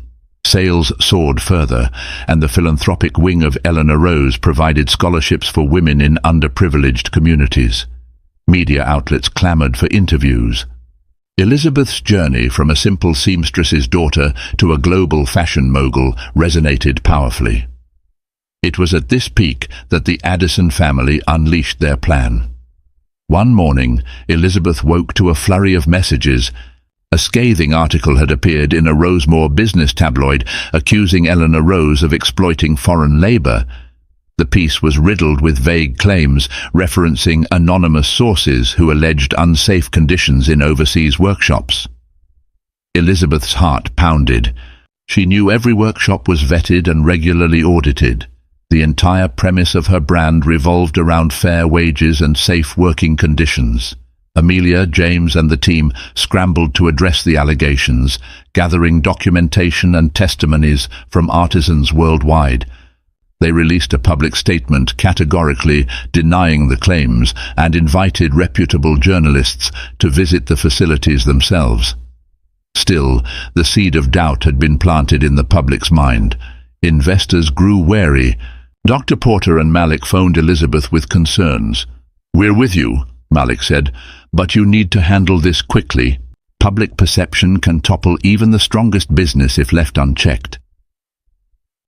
Sales soared further, and the philanthropic wing of Eleanor Rose provided scholarships for women in underprivileged communities. Media outlets clamored for interviews. Elizabeth's journey from a simple seamstress's daughter to a global fashion mogul resonated powerfully. It was at this peak that the Addison family unleashed their plan. One morning, Elizabeth woke to a flurry of messages. A scathing article had appeared in a Rosemore business tabloid accusing Eleanor Rose of exploiting foreign labor. The piece was riddled with vague claims, referencing anonymous sources who alleged unsafe conditions in overseas workshops. Elizabeth's heart pounded. She knew every workshop was vetted and regularly audited. The entire premise of her brand revolved around fair wages and safe working conditions. Amelia, James and the team scrambled to address the allegations, gathering documentation and testimonies from artisans worldwide. They released a public statement categorically denying the claims and invited reputable journalists to visit the facilities themselves. Still, the seed of doubt had been planted in the public's mind. Investors grew wary. Dr. Porter and Malik phoned Elizabeth with concerns. "We're with you," Malik said, "but you need to handle this quickly. Public perception can topple even the strongest business if left unchecked."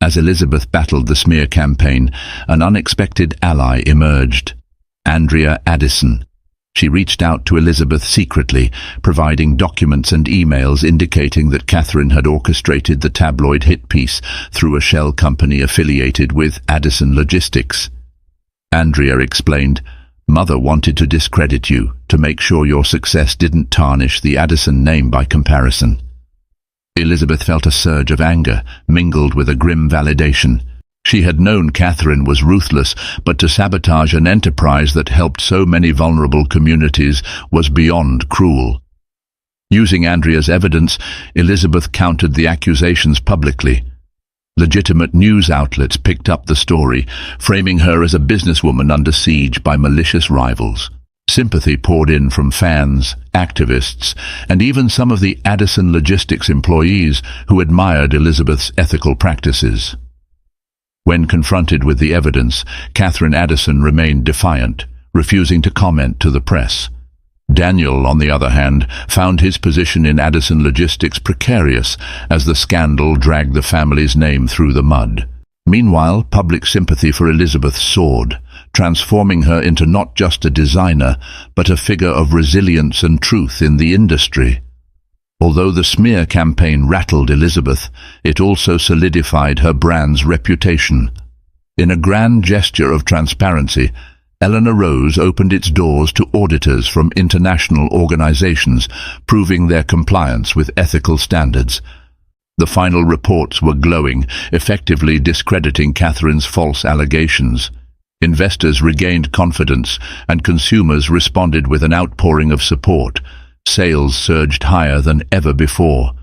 As Elizabeth battled the smear campaign, an unexpected ally emerged. Andrea Addison. She reached out to Elizabeth secretly, providing documents and emails indicating that Catherine had orchestrated the tabloid hit piece through a shell company affiliated with Addison Logistics. Andrea explained, "Mother wanted to discredit you, to make sure your success didn't tarnish the Addison name by comparison." Elizabeth felt a surge of anger, mingled with a grim validation. She had known Catherine was ruthless, but to sabotage an enterprise that helped so many vulnerable communities was beyond cruel. Using Andrea's evidence, Elizabeth countered the accusations publicly. Legitimate news outlets picked up the story, framing her as a businesswoman under siege by malicious rivals. Sympathy poured in from fans, activists, and even some of the Addison Logistics employees who admired Elizabeth's ethical practices. When confronted with the evidence, Catherine Addison remained defiant, refusing to comment to the press. Daniel, on the other hand, found his position in Addison Logistics precarious as the scandal dragged the family's name through the mud. Meanwhile, public sympathy for Elizabeth soared, transforming her into not just a designer, but a figure of resilience and truth in the industry. Although the smear campaign rattled Elizabeth, it also solidified her brand's reputation. In a grand gesture of transparency, Eleanor Rose opened its doors to auditors from international organizations, proving their compliance with ethical standards. The final reports were glowing, effectively discrediting Catherine's false allegations. Investors regained confidence, and consumers responded with an outpouring of support. Sales surged higher than ever before.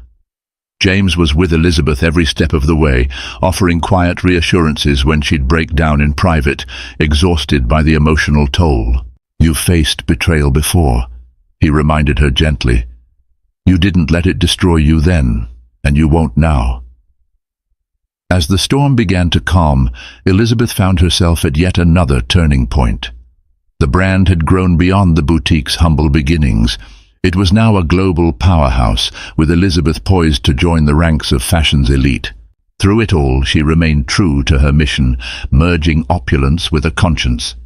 James was with Elizabeth every step of the way, offering quiet reassurances when she'd break down in private, exhausted by the emotional toll. "You've faced betrayal before," he reminded her gently. "You didn't let it destroy you then, and you won't now." As the storm began to calm, Elizabeth found herself at yet another turning point. The brand had grown beyond the boutique's humble beginnings. It was now a global powerhouse, with Elizabeth poised to join the ranks of fashion's elite. Through it all, she remained true to her mission, merging opulence with a conscience.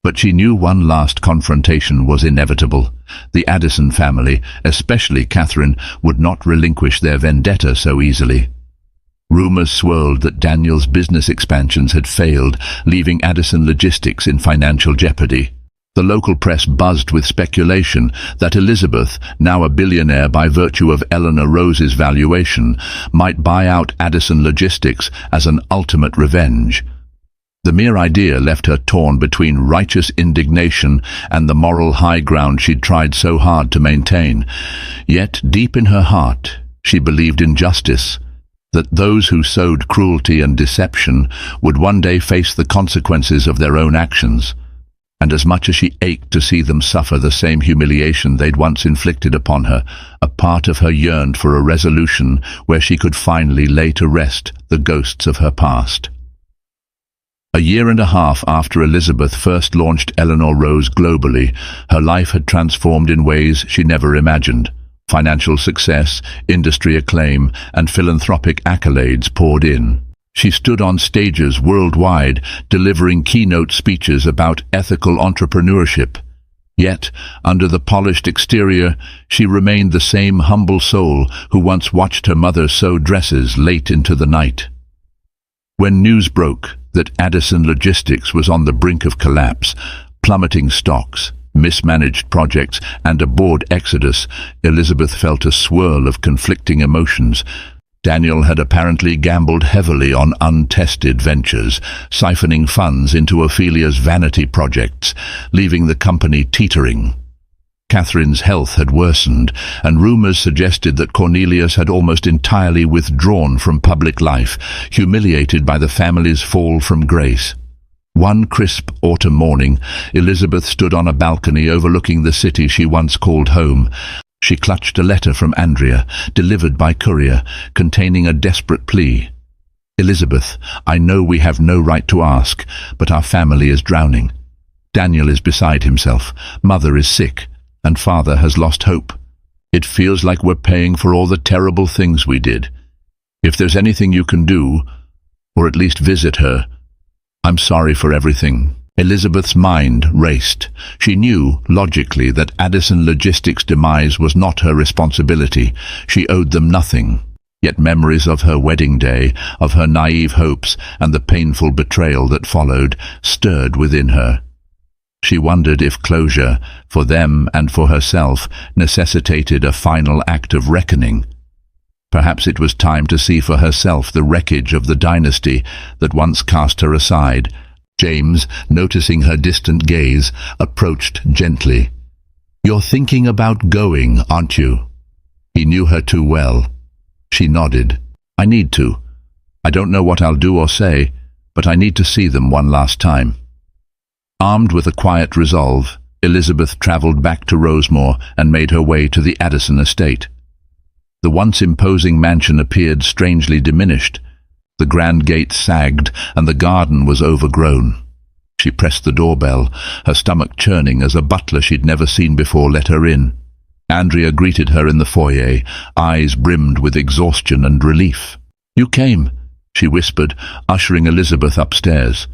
But she knew one last confrontation was inevitable. The Addison family, especially Catherine, would not relinquish their vendetta so easily. Rumors swirled that Daniel's business expansions had failed, leaving Addison Logistics in financial jeopardy. The local press buzzed with speculation that Elizabeth, now a billionaire by virtue of Eleanor Rose's valuation, might buy out Addison Logistics as an ultimate revenge. The mere idea left her torn between righteous indignation and the moral high ground she'd tried so hard to maintain. Yet, deep in her heart, she believed in justice, that those who sowed cruelty and deception would one day face the consequences of their own actions. And as much as she ached to see them suffer the same humiliation they'd once inflicted upon her, a part of her yearned for a resolution where she could finally lay to rest the ghosts of her past. A year and a half after Elizabeth first launched Eleanor Rose globally, her life had transformed in ways she never imagined. Financial success, industry acclaim, and philanthropic accolades poured in. She stood on stages worldwide, delivering keynote speeches about ethical entrepreneurship. Yet, under the polished exterior, she remained the same humble soul who once watched her mother sew dresses late into the night. When news broke that Addison Logistics was on the brink of collapse, plummeting stocks, mismanaged projects, and a board exodus, Elizabeth felt a swirl of conflicting emotions. Daniel had apparently gambled heavily on untested ventures, siphoning funds into Ophelia's vanity projects, leaving the company teetering. Catherine's health had worsened, and rumours suggested that Cornelius had almost entirely withdrawn from public life, humiliated by the family's fall from grace. One crisp autumn morning, Elizabeth stood on a balcony overlooking the city she once called home. She clutched a letter from Andrea, delivered by courier, containing a desperate plea. "Elizabeth, I know we have no right to ask, but our family is drowning. Daniel is beside himself, mother is sick, and father has lost hope. It feels like we're paying for all the terrible things we did. If there's anything you can do, or at least visit her, I'm sorry for everything." Elizabeth's mind raced. She knew, logically, that Addison Logistics' demise was not her responsibility. She owed them nothing. Yet memories of her wedding day, of her naive hopes, and the painful betrayal that followed, stirred within her. She wondered if closure, for them and for herself, necessitated a final act of reckoning. Perhaps it was time to see for herself the wreckage of the dynasty that once cast her aside. James, noticing her distant gaze, approached gently. "You're thinking about going, aren't you?" He knew her too well. She nodded. "I need to. I don't know what I'll do or say, but I need to see them one last time." Armed with a quiet resolve, Elizabeth travelled back to Rosemore and made her way to the Addison estate. The once imposing mansion appeared strangely diminished. The grand gate sagged, and the garden was overgrown. She pressed the doorbell, her stomach churning as a butler she'd never seen before let her in. Andrea greeted her in the foyer, eyes brimmed with exhaustion and relief. "You came," she whispered, ushering Elizabeth upstairs.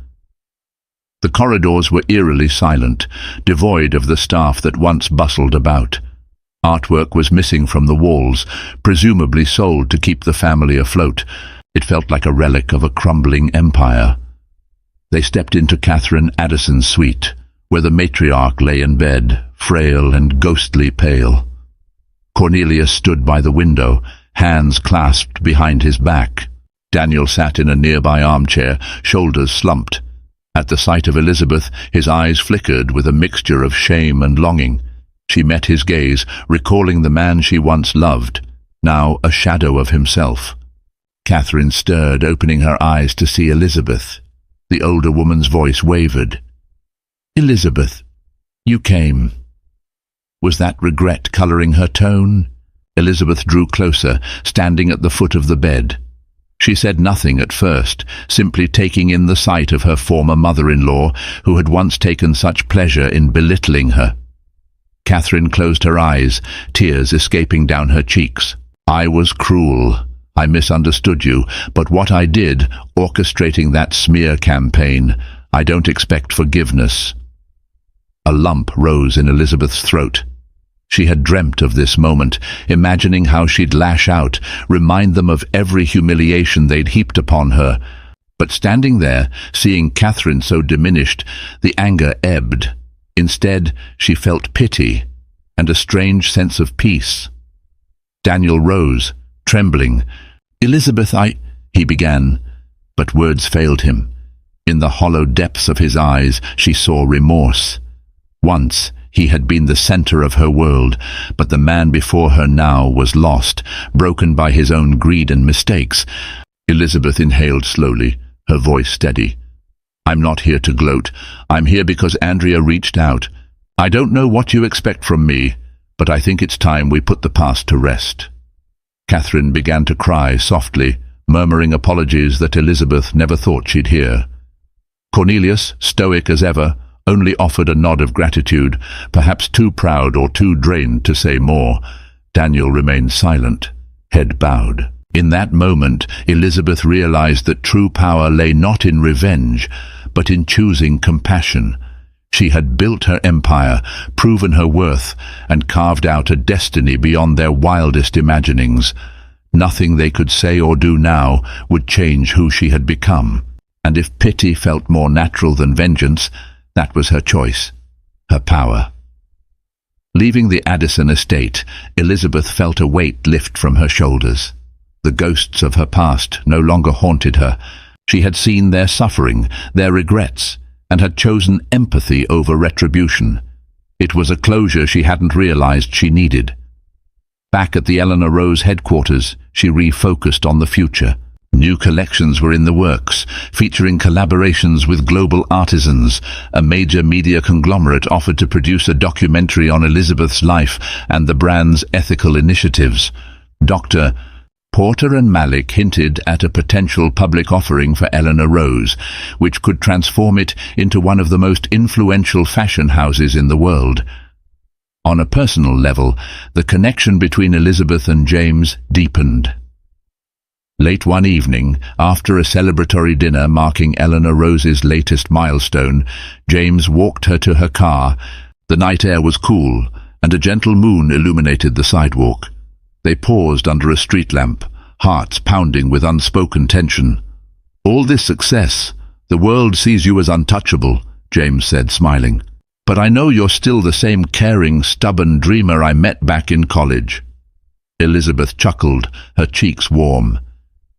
The corridors were eerily silent, devoid of the staff that once bustled about. Artwork was missing from the walls, presumably sold to keep the family afloat. It felt like a relic of a crumbling empire. They stepped into Catherine Addison's suite, where the matriarch lay in bed, frail and ghostly pale. Cornelius stood by the window, hands clasped behind his back. Daniel sat in a nearby armchair, shoulders slumped. At the sight of Elizabeth, his eyes flickered with a mixture of shame and longing. She met his gaze, recalling the man she once loved, now a shadow of himself. Catherine stirred, opening her eyes to see Elizabeth. The older woman's voice wavered. "Elizabeth, you came." Was that regret colouring her tone? Elizabeth drew closer, standing at the foot of the bed. She said nothing at first, simply taking in the sight of her former mother-in-law, who had once taken such pleasure in belittling her. Catherine closed her eyes, tears escaping down her cheeks. "I was cruel. I misunderstood you, but what I did, orchestrating that smear campaign, I don't expect forgiveness." A lump rose in Elizabeth's throat. She had dreamt of this moment, imagining how she'd lash out, remind them of every humiliation they'd heaped upon her. But standing there, seeing Catherine so diminished, the anger ebbed. Instead, she felt pity and a strange sense of peace. Daniel rose, trembling. "Elizabeth, he began, but words failed him. In the hollow depths of his eyes, she saw remorse. Once, he had been the center of her world, but the man before her now was lost, broken by his own greed and mistakes. Elizabeth inhaled slowly, her voice steady. "I'm not here to gloat. I'm here because Andrea reached out. I don't know what you expect from me, but I think it's time we put the past to rest." Catherine began to cry softly, murmuring apologies that Elizabeth never thought she'd hear. Cornelius, stoic as ever, only offered a nod of gratitude, perhaps too proud or too drained to say more. Daniel remained silent, head bowed. In that moment, Elizabeth realized that true power lay not in revenge, but in choosing compassion. She had built her empire, proven her worth, and carved out a destiny beyond their wildest imaginings. Nothing they could say or do now would change who she had become. And if pity felt more natural than vengeance, that was her choice, her power. Leaving the Addison estate, Elizabeth felt a weight lift from her shoulders. The ghosts of her past no longer haunted her. She had seen their suffering, their regrets, and had chosen empathy over retribution. It was a closure she hadn't realized she needed. Back at the Eleanor Rose headquarters, she refocused on the future. New collections were in the works, featuring collaborations with global artisans. A major media conglomerate offered to produce a documentary on Elizabeth's life and the brand's ethical initiatives. Dr. Porter and Malik hinted at a potential public offering for Eleanor Rose, which could transform it into one of the most influential fashion houses in the world. On a personal level, the connection between Elizabeth and James deepened. Late one evening, after a celebratory dinner marking Eleanor Rose's latest milestone, James walked her to her car. The night air was cool, and a gentle moon illuminated the sidewalk. They paused under a street lamp, hearts pounding with unspoken tension. "All this success, the world sees you as untouchable," James said, smiling. "But I know you're still the same caring, stubborn dreamer I met back in college." Elizabeth chuckled, her cheeks warm.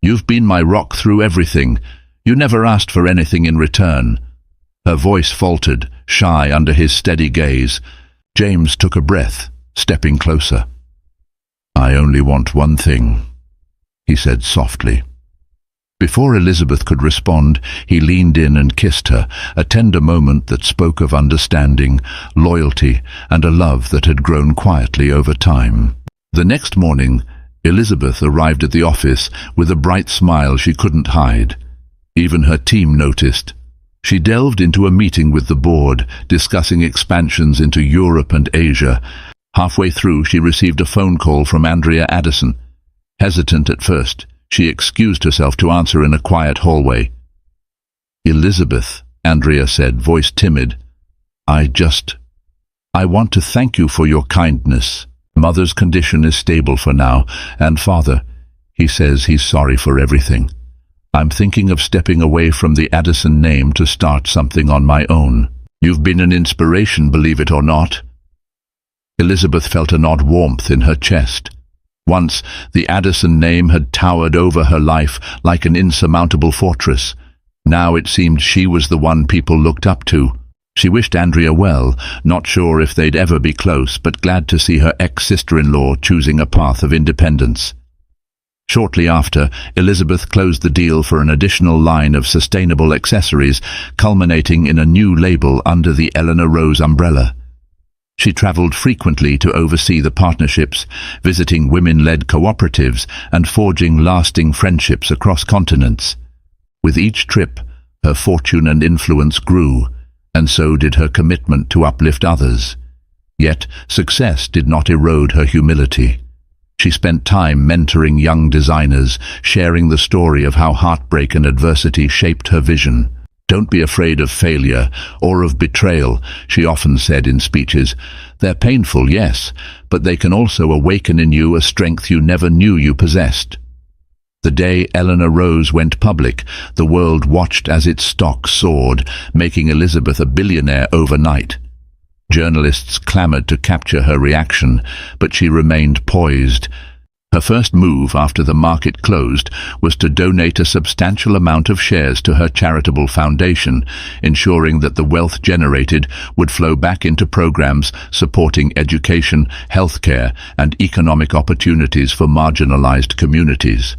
"You've been my rock through everything. You never asked for anything in return." Her voice faltered, shy under his steady gaze. James took a breath, stepping closer. "I only want one thing," he said softly. Before Elizabeth could respond, he leaned in and kissed her, a tender moment that spoke of understanding, loyalty, and a love that had grown quietly over time. The next morning, Elizabeth arrived at the office with a bright smile she couldn't hide. Even her team noticed. She delved into a meeting with the board, discussing expansions into Europe and Asia. Halfway through, she received a phone call from Andrea Addison. Hesitant at first, she excused herself to answer in a quiet hallway. "Elizabeth," Andrea said, voice timid, I want to thank you for your kindness. Mother's condition is stable for now, and Father, he says he's sorry for everything. I'm thinking of stepping away from the Addison name to start something on my own. You've been an inspiration, believe it or not." Elizabeth felt an odd warmth in her chest. Once, the Addison name had towered over her life like an insurmountable fortress. Now it seemed she was the one people looked up to. She wished Andrea well, not sure if they'd ever be close, but glad to see her ex-sister-in-law choosing a path of independence. Shortly after, Elizabeth closed the deal for an additional line of sustainable accessories, culminating in a new label under the Eleanor Rose umbrella. She traveled frequently to oversee the partnerships, visiting women-led cooperatives and forging lasting friendships across continents. With each trip, her fortune and influence grew, and so did her commitment to uplift others. Yet, success did not erode her humility. She spent time mentoring young designers, sharing the story of how heartbreak and adversity shaped her vision. "Don't be afraid of failure or of betrayal," she often said in speeches. "They're painful, yes, but they can also awaken in you a strength you never knew you possessed." The day Eleanor Rose went public, the world watched as its stock soared, making Elizabeth a billionaire overnight. Journalists clamored to capture her reaction, but she remained poised. Her first move after the market closed was to donate a substantial amount of shares to her charitable foundation, ensuring that the wealth generated would flow back into programs supporting education, healthcare, and economic opportunities for marginalized communities.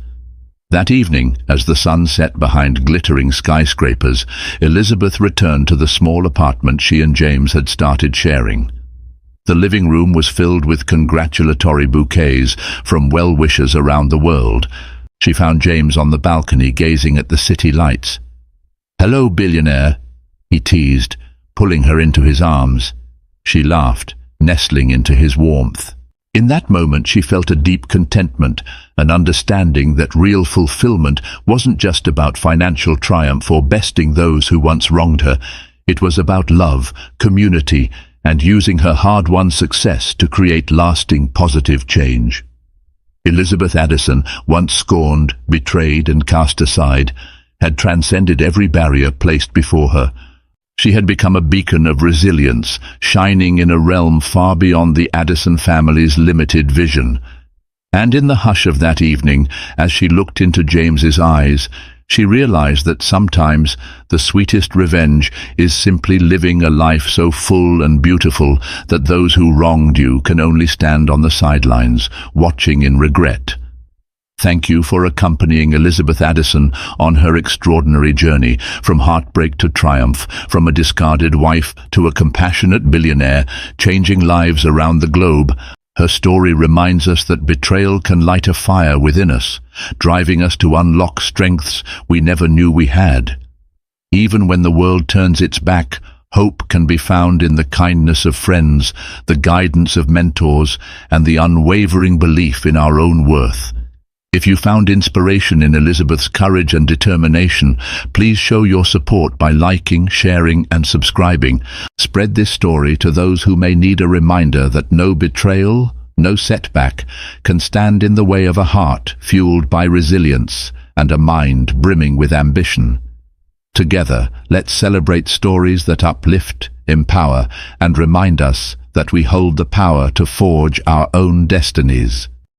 That evening, as the sun set behind glittering skyscrapers, Elizabeth returned to the small apartment she and James had started sharing. The living room was filled with congratulatory bouquets from well-wishers around the world. She found James on the balcony gazing at the city lights. "Hello, billionaire," he teased, pulling her into his arms. She laughed, nestling into his warmth. In that moment she felt a deep contentment, an understanding that real fulfillment wasn't just about financial triumph or besting those who once wronged her. It was about love, community, and using her hard-won success to create lasting positive change. Elizabeth Addison, once scorned, betrayed, and cast aside, had transcended every barrier placed before her. She had become a beacon of resilience, shining in a realm far beyond the Addison family's limited vision. And in the hush of that evening, as she looked into James's eyes, She realized that sometimes the sweetest revenge is simply living a life so full and beautiful that those who wronged you can only stand on the sidelines, watching in regret. Thank you for accompanying Elizabeth Addison on her extraordinary journey, from heartbreak to triumph, from a discarded wife to a compassionate billionaire, changing lives around the globe. Her story reminds us that betrayal can light a fire within us, driving us to unlock strengths we never knew we had. Even when the world turns its back, hope can be found in the kindness of friends, the guidance of mentors, and the unwavering belief in our own worth. If you found inspiration in Elizabeth's courage and determination, please show your support by liking, sharing, and subscribing. Spread this story to those who may need a reminder that no betrayal, no setback, can stand in the way of a heart fueled by resilience and a mind brimming with ambition. Together, let's celebrate stories that uplift, empower, and remind us that we hold the power to forge our own destinies.